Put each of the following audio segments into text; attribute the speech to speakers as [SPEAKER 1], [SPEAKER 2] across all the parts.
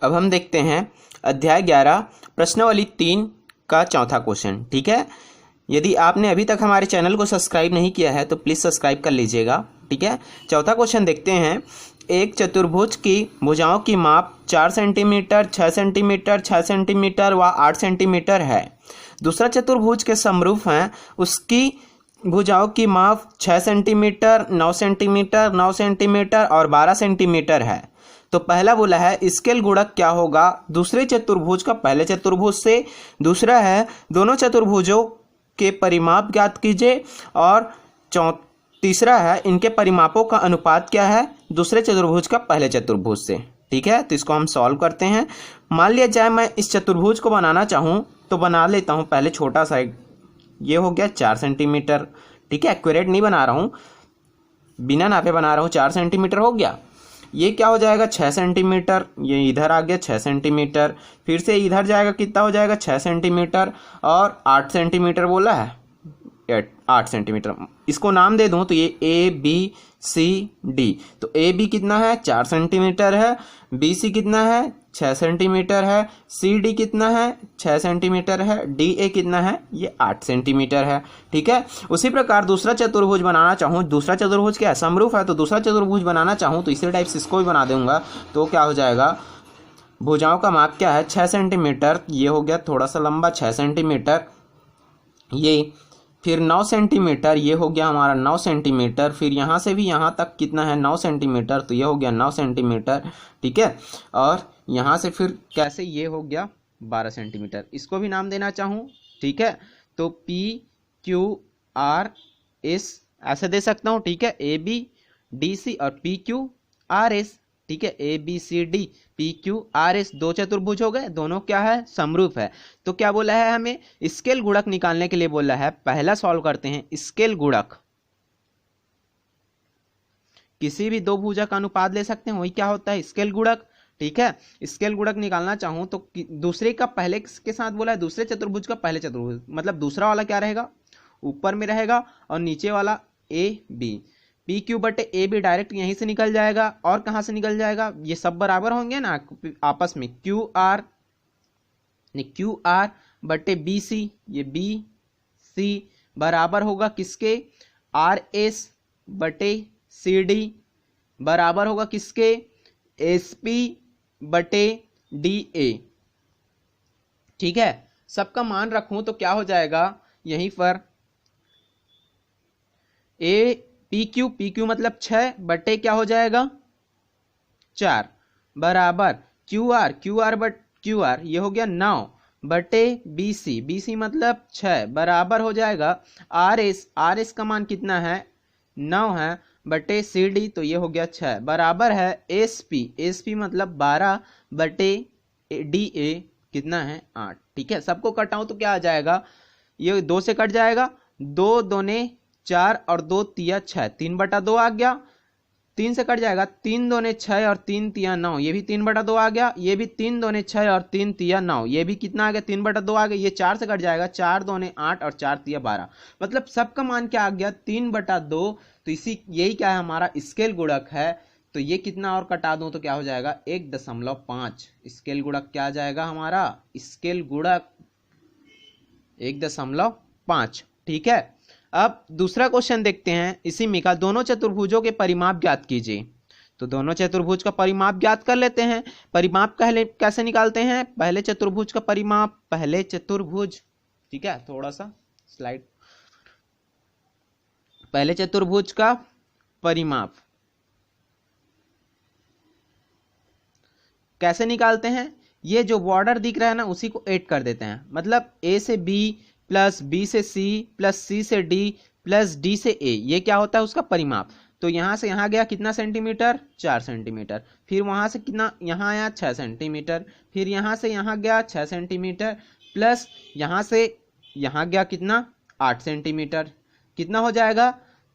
[SPEAKER 1] अब हम देखते हैं अध्याय 11 प्रश्नावली 3 का चौथा क्वेश्चन। ठीक है, यदि आपने अभी तक हमारे चैनल को सब्सक्राइब नहीं किया है तो प्लीज़ सब्सक्राइब कर लीजिएगा। ठीक है, चौथा क्वेश्चन देखते हैं। एक चतुर्भुज की भुजाओं की माप 4 सेंटीमीटर, 6 सेंटीमीटर, 6 सेंटीमीटर व 8 सेंटीमीटर है। दूसरा चतुर्भुज के समरूप हैं, उसकी भुजाओं की माप 6 सेंटीमीटर, 9 सेंटीमीटर, 9 सेंटीमीटर और 12 सेंटीमीटर है। तो पहला बोला है स्केल गुणक क्या होगा दूसरे चतुर्भुज का पहले चतुर्भुज से। दूसरा है दोनों चतुर्भुजों के परिमाप ज्ञात कीजिए। और तीसरा है इनके परिमापों का अनुपात क्या है दूसरे चतुर्भुज का पहले चतुर्भुज से। ठीक है, तो इसको हम सॉल्व करते हैं। मान लिया जाए मैं इस चतुर्भुज को बनाना चाहूँ तो बना लेता हूँ। पहले छोटा सा ये हो गया 4 सेंटीमीटर। ठीक है, एक्यूरेट नहीं बना रहा हूँ, बिना नापे बना रहा हूँ। 4 सेंटीमीटर हो गया। ये क्या हो जाएगा 6 सेंटीमीटर, ये इधर आ गया 6 सेंटीमीटर, फिर से इधर जाएगा कितना हो जाएगा 6 सेंटीमीटर और 8 सेंटीमीटर बोला है 8 सेंटीमीटर। इसको नाम दे दूं तो ये ए बी सी डी। तो ए बी कितना है 4 सेंटीमीटर है, बी सी कितना है 6 सेंटीमीटर है, सी डी कितना है 6 सेंटीमीटर है, डी ए कितना है ये 8 सेंटीमीटर है। ठीक है, उसी प्रकार दूसरा चतुर्भुज बनाना चाहूँ, दूसरा चतुर्भुज क्या है समरूप है, तो दूसरा चतुर्भुज बनाना चाहूँ तो इसी टाइप से इसको भी बना दूंगा। तो क्या हो जाएगा भुजाओं का माप क्या है 6 सेंटीमीटर, ये हो गया थोड़ा सा लंबा 6 सेंटीमीटर, ये फिर 9 सेंटीमीटर, ये हो गया हमारा 9 सेंटीमीटर, फिर यहाँ से भी यहाँ तक कितना है 9 सेंटीमीटर, तो ये हो गया 9 सेंटीमीटर। ठीक है, और यहाँ से फिर कैसे ये हो गया 12 सेंटीमीटर। इसको भी नाम देना चाहूँ, ठीक है, तो पी क्यू आर एस ऐसे दे सकता हूँ। ठीक है, ए बी डी सी और पी क्यू आर एस। ठीक है, A B C D P Q R S दो चतुर्भुज हो गए, दोनों क्या है समरूप है। तो क्या बोला है हमें स्केल गुणक निकालने के लिए बोला है। पहला सॉल्व करते हैं स्केल गुणक। किसी भी दो भुजा का अनुपात ले सकते हैं, वही क्या होता है स्केल गुणक। ठीक है, स्केल गुणक निकालना चाहूं तो दूसरे का पहले के साथ बोला है दूसरे चतुर्भुज का पहले चतुर्भुज, मतलब दूसरा वाला क्या रहेगा ऊपर में रहेगा और नीचे वाला ए बी। पी क्यू बटे ए बी डायरेक्ट यहीं से निकल जाएगा। और कहाँ से निकल जाएगा, ये सब बराबर होंगे ना आपस में। क्यू आर बटे बी सी, ये बी सी बराबर होगा किसके आर एस बटे सी डी बराबर होगा किसके एस पी बटे डी ए। ठीक है, सबका मान रखूं तो क्या हो जाएगा यहीं पर ए पी क्यू मतलब 6 बटे क्या हो जाएगा 4 बराबर क्यू आर ये हो गया 9 बटे बी सी मतलब 6 बराबर हो जाएगा आर एस का मान कितना है 9 है बटे सी डी, तो ये हो गया 6 बराबर है एस पी मतलब 12 बटे डी ए कितना है 8। ठीक है, सबको कटाऊं तो क्या आ जाएगा ये 2 से कट जाएगा, 2 दूने 4 और 2 तिया 6, 3/2 आ गया। 3 से कट जाएगा, 3 दूने 6 और 3 तिया 9, ये भी 3/2 आ गया। ये भी 3 दूने 6 और 3 तिया 9, ये भी कितना आ गया 3/2 आ गया। ये 4 से कट जाएगा, 4 दूने 8 और 4 तिया 12, मतलब सबका मान क्या आ गया 3/2। तो इसी यही क्या है हमारा स्केल गुणक है। तो ये कितना और कटा दूं तो क्या हो जाएगा 1.5। स्केल गुणक क्या आ जाएगा हमारा स्केल गुणक 1.5। ठीक है, अब दूसरा क्वेश्चन देखते हैं इसी में का दोनों चतुर्भुजों के परिमाप ज्ञात कीजिए। तो दोनों चतुर्भुज का परिमाप ज्ञात कर लेते हैं। परिमाप कैसे निकालते हैं पहले चतुर्भुज का परिमाप, पहले चतुर्भुज। ठीक है, थोड़ा सा स्लाइड, पहले चतुर्भुज का परिमाप कैसे निकालते हैं। ये जो बॉर्डर दिख रहा है ना उसी को ऐड कर देते हैं, मतलब ए से बी प्लस बी से सी प्लस सी से डी प्लस डी से ए, ये क्या होता है उसका परिमाप। तो यहाँ से यहाँ गया कितना सेंटीमीटर 4 सेंटीमीटर, फिर वहाँ से कितना यहाँ आया 6 सेंटीमीटर, फिर यहाँ से यहाँ गया 6 सेंटीमीटर प्लस यहाँ से यहाँ गया कितना 8 सेंटीमीटर। कितना हो जाएगा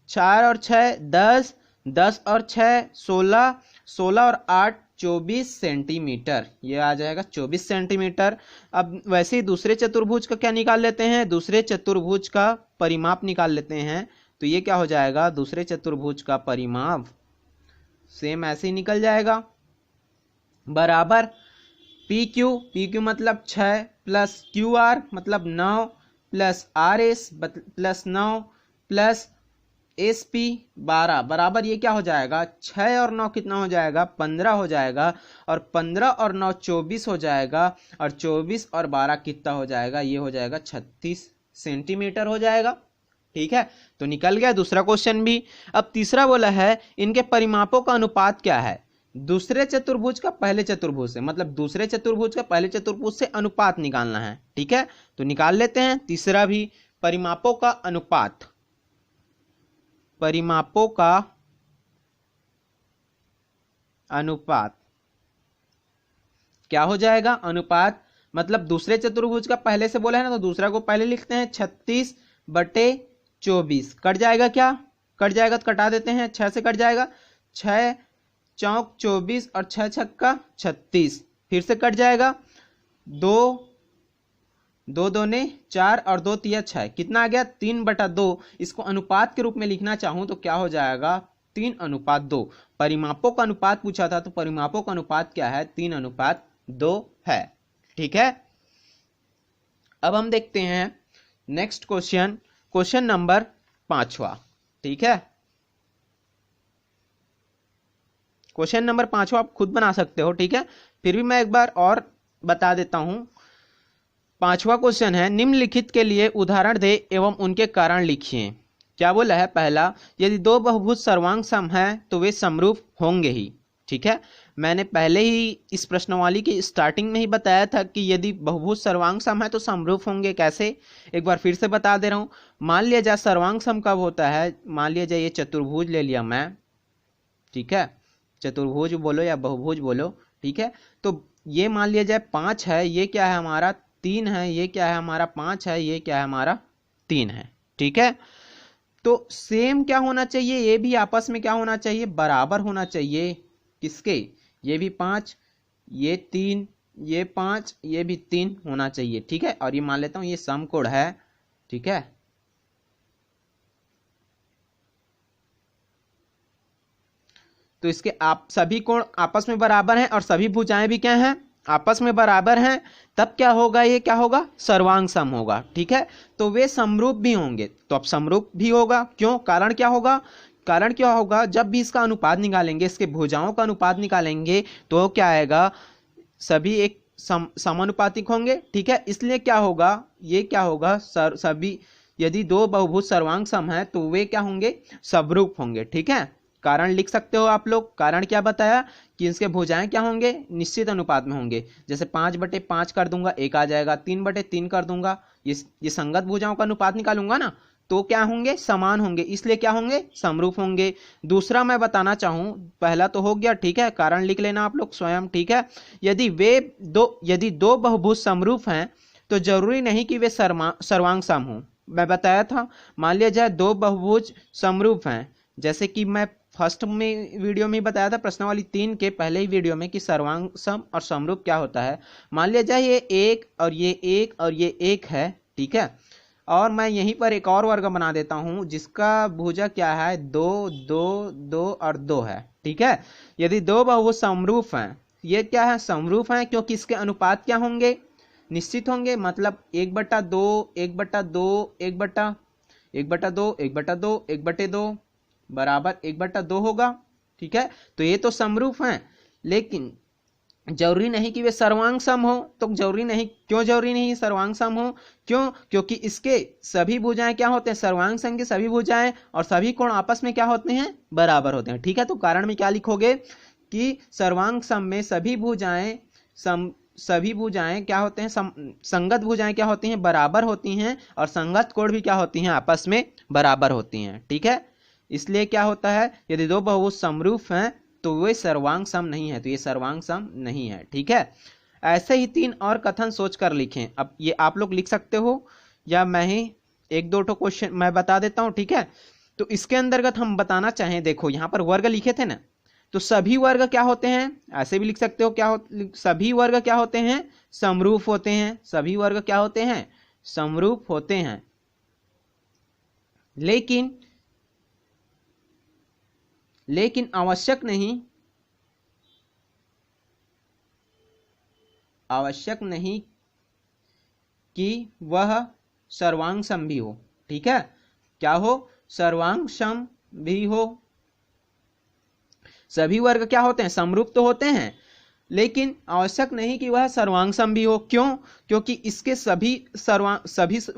[SPEAKER 1] 4 और 6 10, 10 और 6 16, 16 और 8 24 सेंटीमीटर, ये आ जाएगा 24 सेंटीमीटर। अब वैसे ही दूसरे चतुर्भुज का क्या निकाल लेते हैं, दूसरे चतुर्भुज का परिमाप निकाल लेते हैं। तो ये क्या हो जाएगा दूसरे चतुर्भुज का परिमाप सेम ऐसे ही निकल जाएगा बराबर पी क्यू मतलब 6 प्लस क्यू आर मतलब 9 plus R S plus 9 plus S P 12 बराबर ये क्या हो जाएगा, 6 और 9 कितना हो जाएगा, 15 हो जाएगा, और 15 और 9 24 हो जाएगा, और 24 और 12 कितना हो जाएगा, ये हो जाएगा 36 सेंटीमीटर हो जाएगा। ठीक है, तो निकल गया दूसरा क्वेश्चन भी। अब तीसरा बोला है इनके परिमापों का अनुपात क्या है दूसरे चतुर्भुज का पहले चतुर्भुज से, मतलब दूसरे चतुर्भुज का पहले चतुर्भुज से अनुपात निकालना है। ठीक है, तो निकाल लेते हैं तीसरा भी, परिमापों का अनुपात। परिमापों का अनुपात क्या हो जाएगा, अनुपात मतलब दूसरे चतुर्भुज का पहले से बोला है ना, तो दूसरा को पहले लिखते हैं 36/24, कट जाएगा, क्या कट जाएगा, तो कटा देते हैं, 6 से कट जाएगा, 6 चौक 24 और 6 छक्का 36, फिर से कट जाएगा, 2 2 दूने 4 और 2 तिया 6, कितना आ गया 3/2। इसको अनुपात के रूप में लिखना चाहूं तो क्या हो जाएगा, 3:2। परिमापों का अनुपात पूछा था, तो परिमापों का अनुपात क्या है, 3:2 है। ठीक है, अब हम देखते हैं नेक्स्ट क्वेश्चन, क्वेश्चन नंबर 5वां। ठीक है, क्वेश्चन नंबर 5वां आप खुद बना सकते हो। ठीक है, फिर भी मैं एक बार और बता देता हूं। 5वां क्वेश्चन है, निम्नलिखित के लिए उदाहरण दे एवं उनके कारण लिखिए। क्या बोला है, पहला, यदि दो बहुभुज सर्वांग सम है तो वे समरूप होंगे ही। ठीक है, मैंने पहले ही इस प्रश्नवाली की स्टार्टिंग में ही बताया था कि यदि बहुभुज सर्वांग सम है तो समरूप होंगे। कैसे, एक बार फिर से बता दे रहा हूं। मान लिया जाए सर्वांग सम कब होता है, मान लिया जाए ये चतुर्भुज ले लिया मैं, ठीक है, चतुर्भुज बोलो या बहुभुज बोलो। ठीक है, तो ये मान लिया जाए 5 है, ये क्या है हमारा 3 है, ये क्या है हमारा 5 है, ये क्या है हमारा 3 है। ठीक है, तो सेम क्या होना चाहिए, ये भी आपस में क्या होना चाहिए, बराबर होना चाहिए। किसके, ये भी 5, ये 3, ये 5, ये भी 3 होना चाहिए। ठीक है, और ये मान लेता हूं ये समकोण है। ठीक है, तो इसके आप सभी कोण आपस में बराबर हैं और सभी भुजाएं भी क्या हैं, आपस में बराबर हैं, तब क्या होगा, ये क्या होगा, सर्वांग सम होगा। ठीक है, तो वे समरूप भी होंगे, तो अब समरूप भी होगा, क्यों, कारण क्या होगा, कारण क्या होगा, जब भी इसका अनुपात निकालेंगे, इसके भुजाओं का अनुपात निकालेंगे, तो क्या आएगा, सभी एक समानुपातिक होंगे। ठीक है, इसलिए क्या होगा, ये क्या होगा, सभी यदि दो बहुभुज सर्वांग सम है तो वे क्या होंगे, समरूप होंगे। ठीक है, कारण लिख सकते हो आप लोग, कारण क्या बताया कि इसके भुजाएं क्या होंगे, निश्चित अनुपात में होंगे। जैसे 5/5 कर दूंगा 1 आ जाएगा, 3/3 कर दूंगा, ये संगत भुजाओं का अनुपात निकालूंगा ना, तो क्या होंगे, समान होंगे, इसलिए क्या होंगे, समरूप होंगे। दूसरा मैं बताना चाहूं, पहला तो हो गया, ठीक है, कारण लिख लेना आप लोग स्वयं। ठीक है, यदि दो बहुभुज समरूप हैं तो जरूरी नहीं कि वे सर्वांग सम हो। मैं बताया था, मान लिया जाए दो बहुभुज समरूप हैं, जैसे कि मैं फर्स्ट में वीडियो में बताया था, प्रश्नावली 3 के पहले ही वीडियो में, कि सर्वांग सम और समरूप क्या होता है। मान लिया जाए ये 1 और ये 1 और ये 1 है। ठीक है, और मैं यहीं पर एक और वर्ग बना देता हूं जिसका भुजा क्या है, 2 2 2 और 2 है। ठीक है, यदि दो बहुभुज समरूप हैं, ये क्या है, समरूप हैं, क्योंकि इसके अनुपात क्या होंगे, निश्चित होंगे, मतलब 1/2 1/2 1/2 1/2 1/2 1/2 बराबर 1/2 होगा। ठीक है, तो ये तो समरूप हैं, लेकिन जरूरी नहीं कि वे सर्वांग सम हो। तो जरूरी नहीं, क्यों जरूरी नहीं सर्वांग सम हो, क्यों, क्योंकि इसके सभी भुजाएं क्या होते हैं, सर्वांग सम की सभी भुजाएं और सभी कोण आपस में क्या होते हैं, बराबर होते हैं। ठीक है, तो कारण में क्या लिखोगे कि सर्वांग सम में सभी भुजाएं क्या होते हैं, संगत भुजाएं क्या होती हैं, बराबर होती हैं, और संगत कोण भी क्या होती हैं, आपस में बराबर होती हैं। ठीक है, इसलिए क्या होता है, यदि दो बहुभुज समरूप हैं तो वे सर्वांग सम नहीं है, तो ये सर्वांग सम नहीं है। ठीक है, ऐसे ही 3 और कथन सोच कर लिखें। अब ये आप लोग लिख सकते हो या मैं ही 1-2 क्वेश्चन मैं बता देता हूं। ठीक है, तो इसके अंतर्गत हम बताना चाहें, देखो यहां पर वर्ग लिखे थे ना, तो सभी वर्ग क्या होते हैं, ऐसे भी लिख सकते हो, सभी वर्ग क्या होते हैं, समरूप होते हैं। सभी वर्ग क्या होते हैं, समरूप होते हैं, लेकिन आवश्यक नहीं आवश्यक नहीं कि वह सर्वांग सम भी हो। ठीक है, क्या हो? सर्वांग सम भी हो। सभी वर्ग क्या होते हैं? समरूप तो होते हैं, लेकिन आवश्यक नहीं कि वह सर्वांग सम भी हो। क्यों? क्योंकि इसके सभी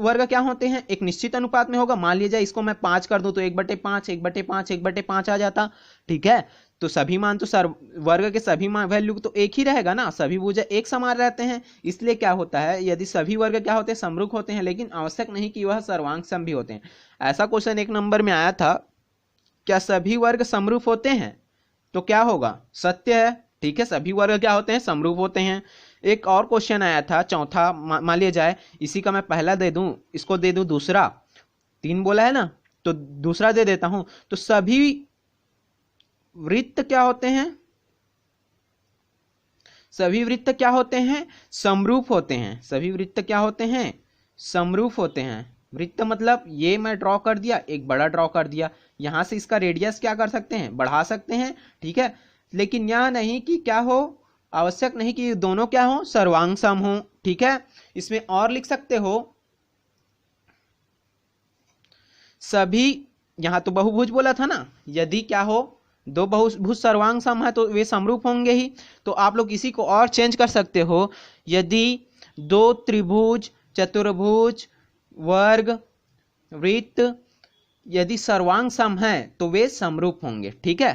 [SPEAKER 1] वर्ग क्या होते हैं? एक निश्चित अनुपात में होगा। मान लीजिए इसको मैं 5 कर दूं तो 1/5 1/5 1/5 आ जाता। ठीक है, तो सभी मान तो वर्ग के सभी मान वैल्यू तो एक ही रहेगा ना, सभी भुजा एक समान रहते हैं। इसलिए क्या होता है, यदि सभी वर्ग क्या होते हैं? समरूप होते हैं, लेकिन आवश्यक नहीं कि वह सर्वांग सम भी होते हैं। ऐसा क्वेश्चन 1 नंबर में आया था, क्या सभी वर्ग समरूप होते हैं? तो क्या होगा? सत्य है। ठीक है, सभी वर्ग क्या होते हैं? समरूप होते हैं। एक और क्वेश्चन आया था चौथा, मान लिया जाए इसी का मैं पहला दे दूं, इसको दे दूं दूसरा। 3 बोला है ना, तो दूसरा दे देता हूं। तो सभी वृत्त क्या होते हैं? सभी वृत्त क्या होते हैं? समरूप होते हैं। सभी वृत्त क्या होते हैं? समरूप होते हैं। वृत्त मतलब ये मैं ड्रॉ कर दिया, एक बड़ा ड्रॉ कर दिया, यहां से इसका रेडियस क्या कर सकते हैं? बढ़ा सकते हैं। ठीक है, लेकिन यह नहीं कि क्या हो, आवश्यक नहीं कि दोनों क्या हो? सर्वांग सम हो। ठीक है, इसमें और लिख सकते हो सभी, यहां तो बहुभुज बोला था ना, यदि क्या हो, दो बहुभुज सर्वांग सम है तो वे समरूप होंगे ही। तो आप लोग इसी को और चेंज कर सकते हो, यदि 2 त्रिभुज, चतुर्भुज, वर्ग, वृत्त यदि सर्वांग सम है तो वे समरूप होंगे। ठीक है।